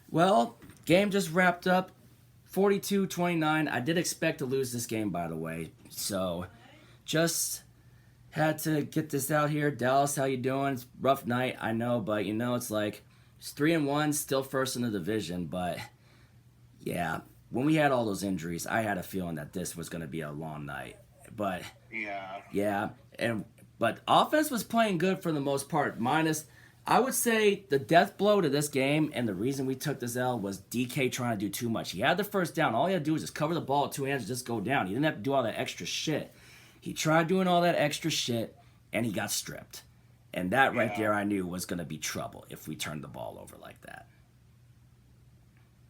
Well, game just wrapped up 42-29. I did expect to lose this game, by the way. So, just had to get this out here. Dallas, how you doing? It's a rough night, I know, but it's like it's 3-1, still first in the division, but yeah, when we had all those injuries, I had a feeling that this was going to be a long night. But Yeah. yeah, but offense was playing good for the most part. Minus, I would say the death blow to this game and the reason we took this L was DK trying to do too much. He had the first down. All he had to do was just cover the ball with two hands and just go down. He didn't have to do all that extra shit. He tried doing all that extra shit and he got stripped. And that right Yeah. there, I knew was going to be trouble if we turned the ball over like that.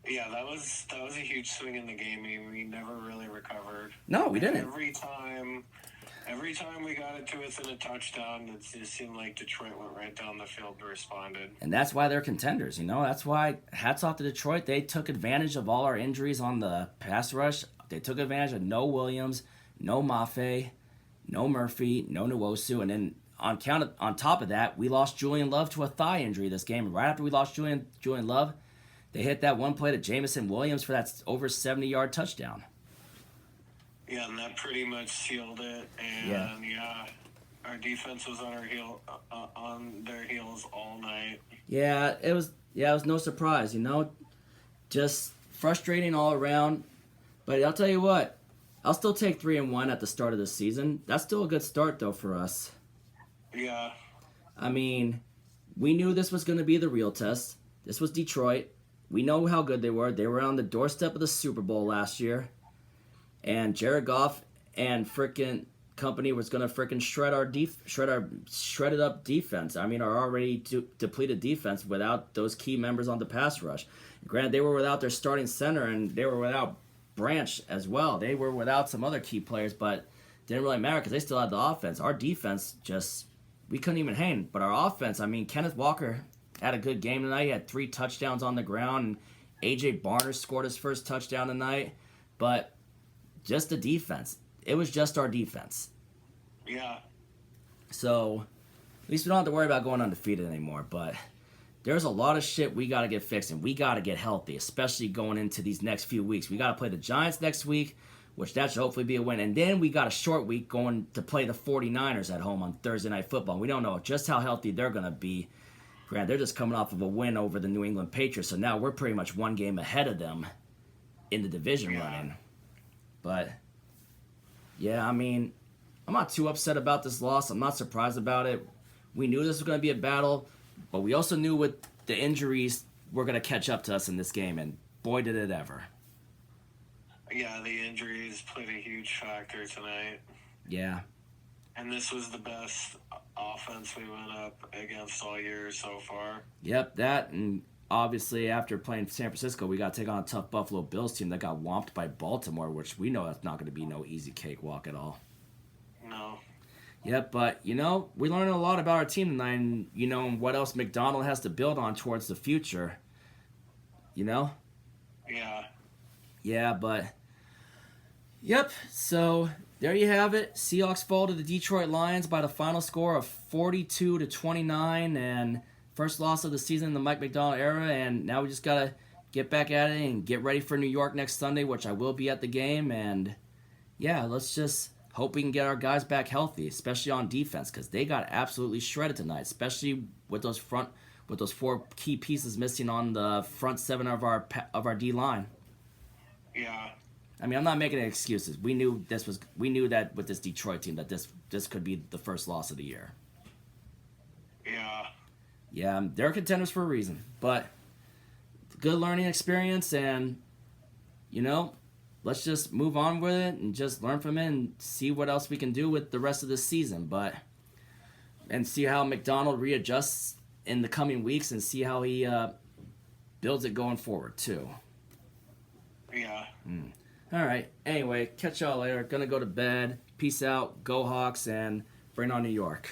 Yeah, that was a huge swing in the game. We never really recovered. No, we didn't. Every time we got it to within a touchdown, it just seemed like Detroit went right down the field and responded. And that's why they're contenders, That's why, hats off to Detroit. They took advantage of all our injuries on the pass rush. They took advantage of no Williams, no Mafe, no Murphy, no Nwosu. And then on top of that, we lost Julian Love to a thigh injury this game. And right after we lost Julian Love, they hit that one play to Jamison Williams for that over 70-yard touchdown. Yeah, and that pretty much sealed it. And yeah, our defense was on their heels all night. Yeah, it was no surprise, Just frustrating all around. But I'll tell you what, I'll still take 3-1 at the start of the season. That's still a good start though for us. Yeah. I mean, we knew this was going to be the real test. This was Detroit. We know how good they were. They were on the doorstep of the Super Bowl last year. And Jared Goff and frickin' company was gonna frickin' shredded up defense. I mean, our already depleted defense without those key members on the pass rush. Granted, they were without their starting center and they were without Branch as well. They were without some other key players, but didn't really matter because they still had the offense. Our defense we couldn't even hang. But our offense, I mean, Kenneth Walker had a good game tonight. He had 3 touchdowns on the ground, and AJ Barner scored his first touchdown tonight. But just the defense. It was just our defense. Yeah. So, at least we don't have to worry about going undefeated anymore. But there's a lot of shit we got to get fixed, and we got to get healthy, especially going into these next few weeks. We got to play the Giants next week, which that should hopefully be a win. And then we got a short week going to play the 49ers at home on Thursday Night Football. We don't know just how healthy they're going to be. Granted, they're just coming off of a win over the New England Patriots, so now we're pretty much one game ahead of them in the division running. But, yeah, I mean, I'm not too upset about this loss. I'm not surprised about it. We knew this was going to be a battle, but we also knew with the injuries were going to catch up to us in this game, and boy, did it ever. Yeah, the injuries played a huge factor tonight. Yeah. And this was the best offense we went up against all year so far. Yep, that, and obviously after playing San Francisco, we got to take on a tough Buffalo Bills team that got whomped by Baltimore, which we know that's not going to be no easy cakewalk at all. No. Yep, but, we learned a lot about our team tonight and, what else McDonald has to build on towards the future. Yeah. Yeah, but, yep, so there you have it. Seahawks fall to the Detroit Lions by the final score of 42-29, and first loss of the season in the Mike McDonald era, and now we just got to get back at it and get ready for New York next Sunday, which I will be at the game, and yeah, let's just hope we can get our guys back healthy, especially on defense, because they got absolutely shredded tonight, especially with those 4 key pieces missing on the front 7 of our D line. Yeah. I mean, I'm not making any excuses. We knew that with this Detroit team that this could be the first loss of the year. Yeah. Yeah, they're contenders for a reason, but good learning experience, and let's just move on with it and just learn from it and see what else we can do with the rest of the season, and see how McDonald readjusts in the coming weeks and see how he builds it going forward too. Yeah. All right. Anyway, catch y'all later. Gonna go to bed. Peace out. Go Hawks, and bring on New York.